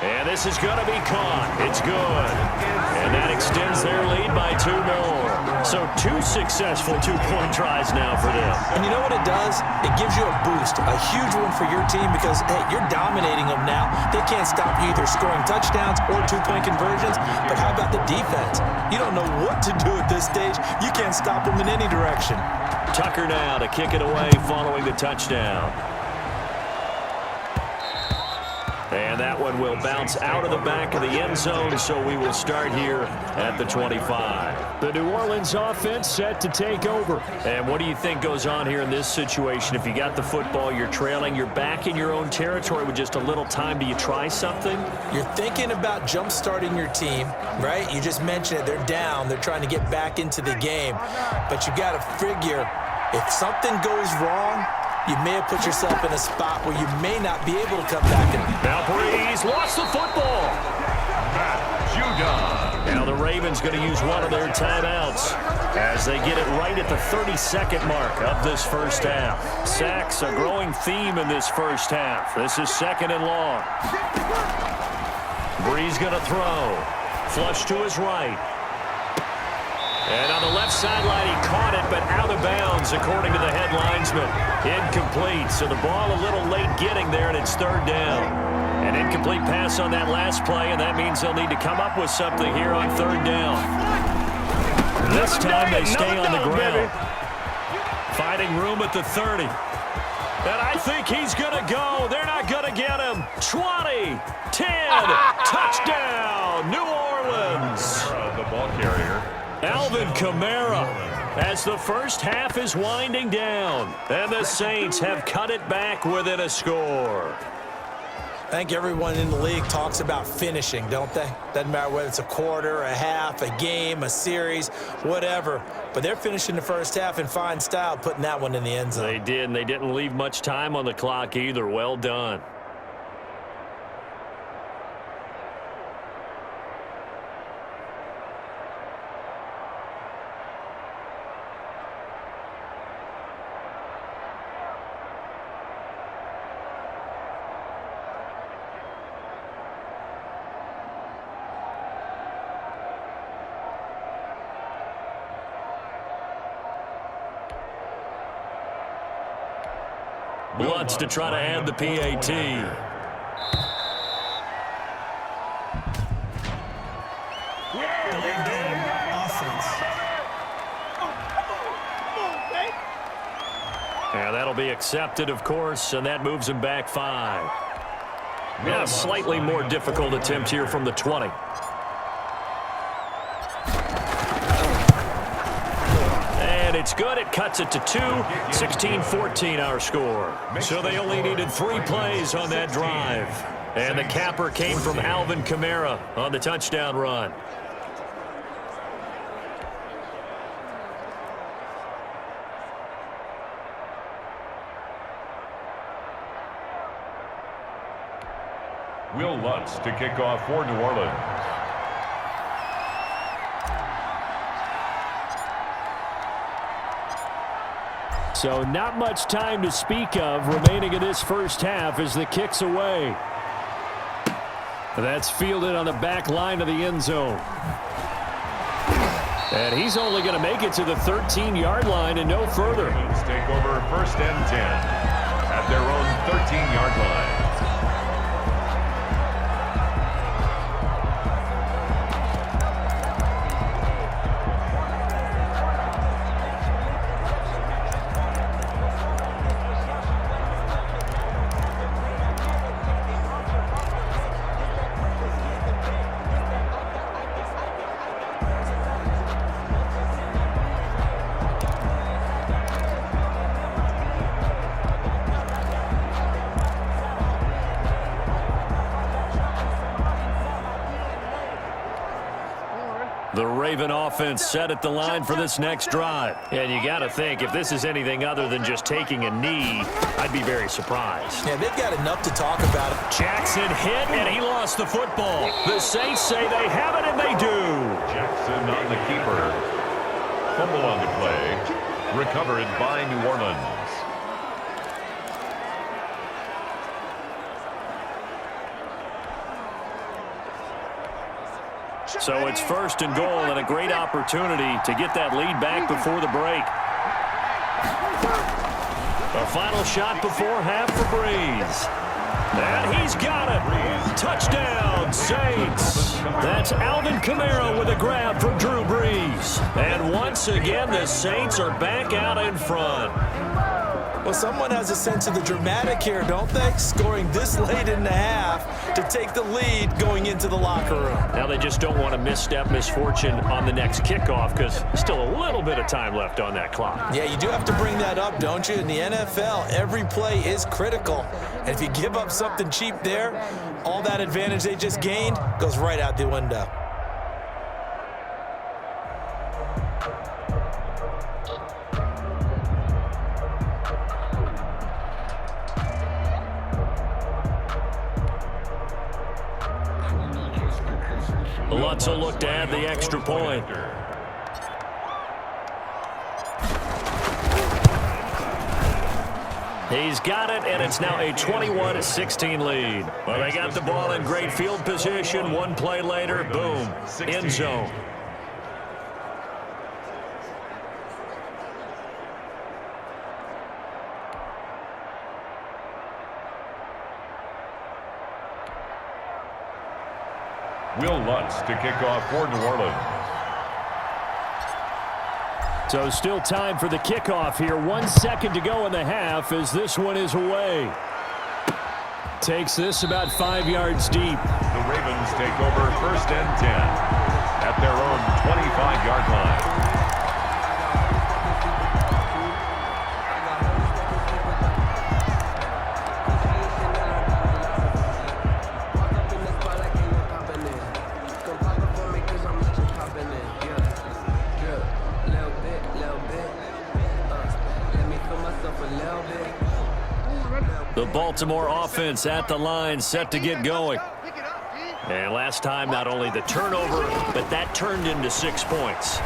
And this is going to be caught. It's good. And that extends their lead by 2 more. So 2 successful two-point tries now for them. And you know what it does? It gives you a boost, a huge one for your team because, hey, you're dominating them now. They can't stop you either scoring touchdowns or two-point conversions. But how about the defense? You don't know what to do at this stage. You can't stop them in any direction. Tucker now to kick it away following the touchdown. And that one will bounce out of the back of the end zone, so we will start here at the 25. The New Orleans offense set to take over. And what do you think goes on here in this situation? If you got the football, you're trailing, you're back in your own territory with just a little time. Do you try something? You're thinking about jump-starting your team, right? You just mentioned it. They're down. They're trying to get back into the game. But you got to figure if something goes wrong, you may have put yourself in a spot where you may not be able to come back. Now Breeze lost the football. Now the Ravens going to use one of their timeouts as they get it right at the 32nd mark of this first half. Sacks, a growing theme in this first half. This is 2nd and long. Breeze going to throw. Flush to his right. And on the left sideline, he caught it, but out of bounds, according to the head linesman. Incomplete, so the ball a little late getting there, and it's 3rd down. An incomplete pass on that last play, and that means they'll need to come up with something here on 3rd down. This time they stay on the ground. Finding room at the 30. And I think he's going to go. They're not going to get him. 20, 10, touchdown, New Orleans. The ball carrier. Alvin Kamara as the first half is winding down. And the Saints have cut it back within a score. I think everyone in the league talks about finishing, don't they? Doesn't matter whether it's a quarter, a half, a game, a series, whatever. But they're finishing the first half in fine style, putting that one in the end zone. They did, and they didn't leave much time on the clock either. Well done. Bloods to try to add the PAT. And that'll be accepted, of course, and that moves him back 5. Now a slightly more difficult attempt here from the 20. It's good. It cuts it to 2. 16-14 our score. So they only needed 3 plays on that drive. And the capper came from Alvin Kamara on the touchdown run. Will Lutz to kick off for New Orleans. So not much time to speak of remaining in this first half as the kick's away. That's fielded on the back line of the end zone. And he's only going to make it to the 13-yard line and no further. Let's take over 1st and 10 at their own 13-yard line. The Raven offense set at the line for this next drive. And you got to think, if this is anything other than just taking a knee, I'd be very surprised. Yeah, they've got enough to talk about it. Jackson hit, and he lost the football. The Saints say they have it, and they do. Jackson on the keeper. Fumble on the play. Recovered by New Orleans. So it's 1st and goal and a great opportunity to get that lead back before the break. A final shot before half for Breeze. And he's got it. Touchdown, Saints. That's Alvin Kamara with a grab from Drew Brees. And once again, the Saints are back out in front. Well, someone has a sense of the dramatic here, don't they? Scoring this late in the half to take the lead going into the locker room. Now they just don't want to misstep misfortune on the next kickoff because still a little bit of time left on that clock. Yeah, you do have to bring that up, don't you? In the NFL, every play is critical. And if you give up something cheap there, all that advantage they just gained goes right out the window. Lutz will look to add the extra point. He's got it, and it's now a 21-16 lead. Well, they got the ball in great field position. One play later, boom, end zone. Will Lutz to kick off for New Orleans. So still time for the kickoff here. 1 second to go in the half as this one is away. Takes this about 5 yards deep. The Ravens take over 1st and 10 at their own 25-yard line. The Baltimore offense at the line, set to get going. And last time, not only the turnover, but that turned into 6 points.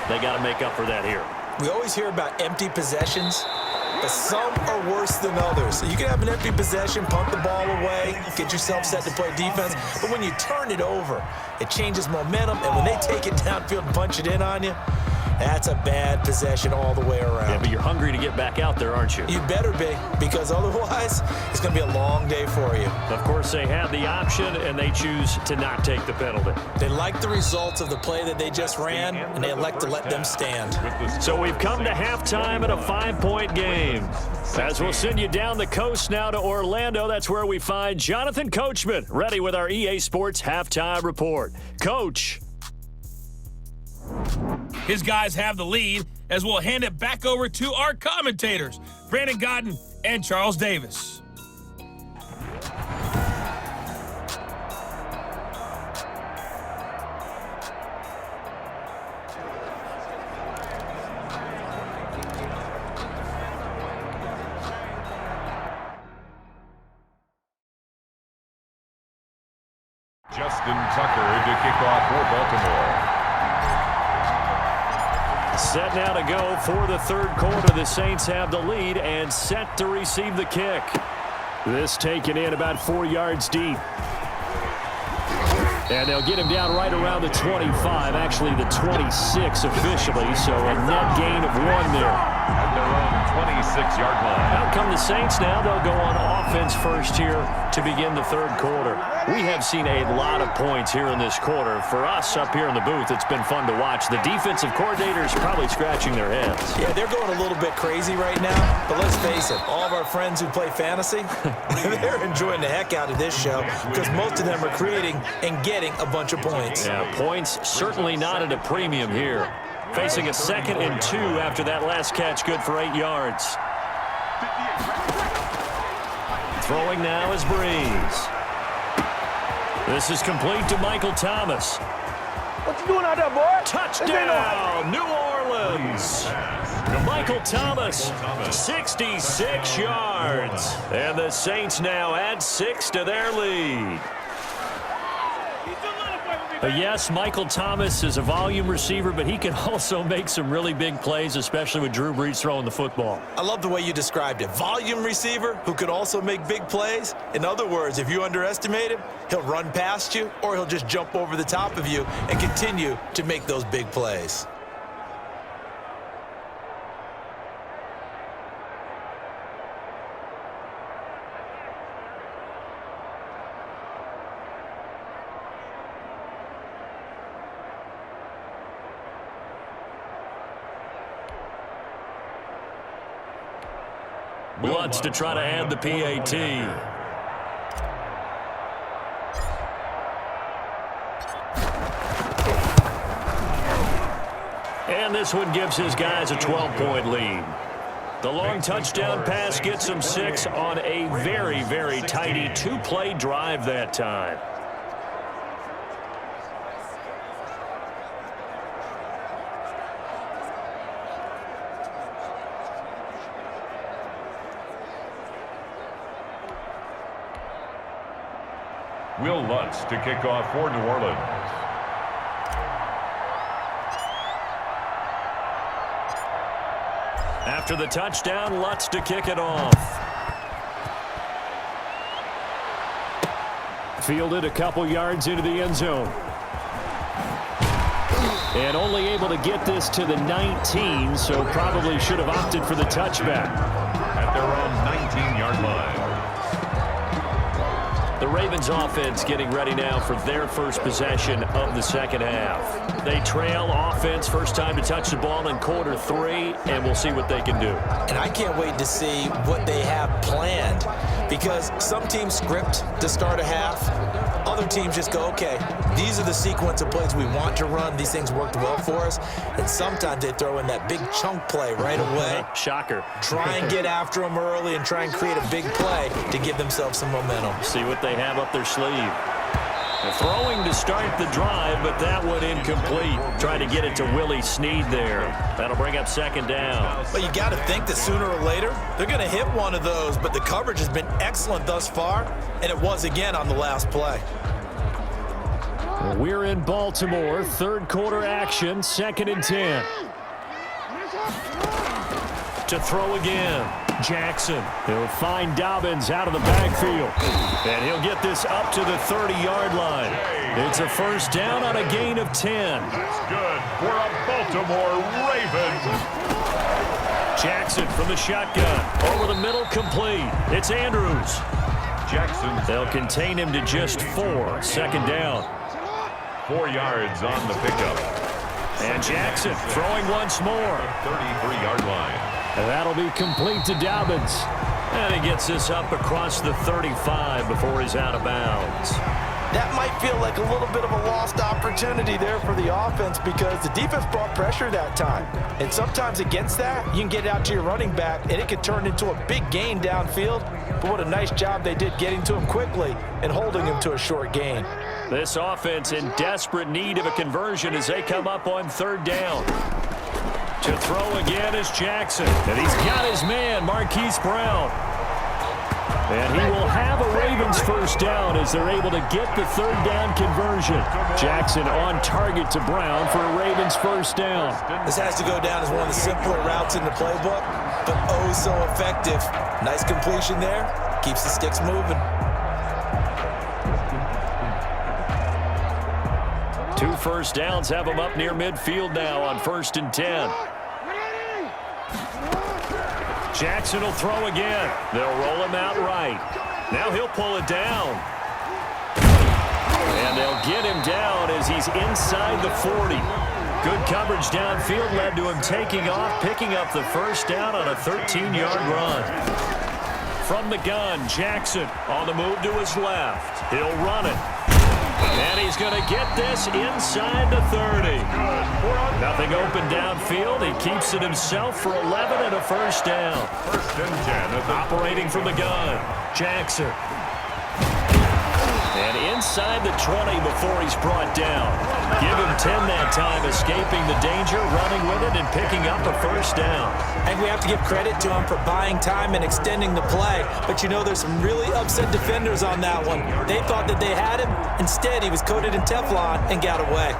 They got to make up for that here. We always hear about empty possessions, but some are worse than others. So you can have an empty possession, punt the ball away, get yourself set to play defense, but when you turn it over, it changes momentum, and when they take it downfield and punch it in on you, that's a bad possession all the way around. Yeah, but you're hungry to get back out there, aren't you? You better be, because otherwise it's going to be a long day for you. Of course, they have the option, and they choose to not take the penalty. They like the results of the play that they just ran, and they elect to let them stand. So we've come to halftime in a 5-point game. As we'll send you down the coast now to Orlando, that's where we find Jonathan Coachman, ready with our EA Sports Halftime Report. Coach. His guys have the lead as we'll hand it back over to our commentators, Brandon Godden and Charles Davis. Justin Tucker to kick off for Baltimore. Set now to go for the third quarter. The Saints have the lead and set to receive the kick. This taken in about 4 yards deep. And they'll get him down right around the 25, actually the 26 officially, so a net gain of 1 there. At their own 26-yard line. Out come the Saints now. They'll go on offense first here to begin the third quarter. We have seen a lot of points here in this quarter. For us up here in the booth, it's been fun to watch. The defensive coordinators probably scratching their heads. Yeah, they're going a little bit crazy right now, but let's face it, all of our friends who play fantasy, they're enjoying the heck out of this show because most of them are creating and getting a bunch of points. Yeah, points certainly not at a premium here. Facing a 2nd and 2 after that last catch, good for 8 yards. Throwing now is Breeze. This is complete to Michael Thomas. What you doing out there, boy? Touchdown, New Orleans. Michael Thomas, 66 yards. And the Saints now add 6 to their lead. Yes, Michael Thomas is a volume receiver, but he can also make some really big plays, especially with Drew Brees throwing the football. I love the way you described it. Volume receiver who could also make big plays. In other words, if you underestimate him, he'll run past you or he'll just jump over the top of you and continue to make those big plays. Lutz to try to add the PAT. And this one gives his guys a 12-point lead. The long touchdown pass gets them 6 on a very, very tidy 2-play drive that time. Will Lutz to kick off for New Orleans. After the touchdown, Lutz to kick it off. Fielded a couple yards into the end zone. And only able to get this to the 19, so probably should have opted for the touchback. At their own 19-yard line. The Ravens offense getting ready now for their first possession of the second half. They trail offense, first time to touch the ball in quarter 3, and we'll see what they can do. And I can't wait to see what they have planned, because some teams script to start a half. Other teams just go, okay, these are the sequence of plays we want to run. These things worked well for us. And sometimes they throw in that big chunk play right away. Shocker. Try and get after them early and try and create a big play to give themselves some momentum. See what they have up their sleeve. Throwing to start the drive, but that one incomplete. Trying to get it to Willie Snead there. That'll bring up second down. But you got to think that sooner or later, they're going to hit one of those. But the coverage has been excellent thus far, and it was again on the last play. We're in Baltimore, third quarter action, 2nd and 10. To throw again. Jackson. He'll find Dobbins out of the backfield. And he'll get this up to the 30-yard line. It's a first down on a gain of 10. That's good for a Baltimore Ravens. Jackson from the shotgun. Over the middle, complete. It's Andrews. Jackson. They'll contain him to just 4. Second down. 4 yards on the pickup. And Jackson throwing once more. 33-yard line. And that'll be complete to Dobbins. And he gets this up across the 35 before he's out of bounds. That might feel like a little bit of a lost opportunity there for the offense, because the defense brought pressure that time. And sometimes against that, you can get out to your running back, and it could turn into a big gain downfield. But what a nice job they did getting to him quickly and holding him to a short gain. This offense in desperate need of a conversion as they come up on third down. To throw again is Jackson. And he's got his man, Marquise Brown. And he will have a Ravens first down as they're able to get the third down conversion. Jackson on target to Brown for a Ravens first down. This has to go down as one of the simpler routes in the playbook, but oh so effective. Nice completion there. Keeps the sticks moving. 2 first downs have him up near midfield now on 1st and 10. Jackson will throw again. They'll roll him out right. Now he'll pull it down. And they'll get him down as he's inside the 40. Good coverage downfield led to him taking off, picking up the first down on a 13-yard run. From the gun, Jackson on the move to his left. He'll run it. And he's going to get this inside the 30. Nothing open downfield. He keeps it himself for 11 and a first down. 1st and 10. Operating from the gun, Jackson. And inside the 20 before he's brought down. Give him 10 that time, escaping the danger, running with it, and picking up a first down. And we have to give credit to him for buying time and extending the play. But you know, there's some really upset defenders on that one. They thought that they had him. Instead, he was coated in Teflon and got away.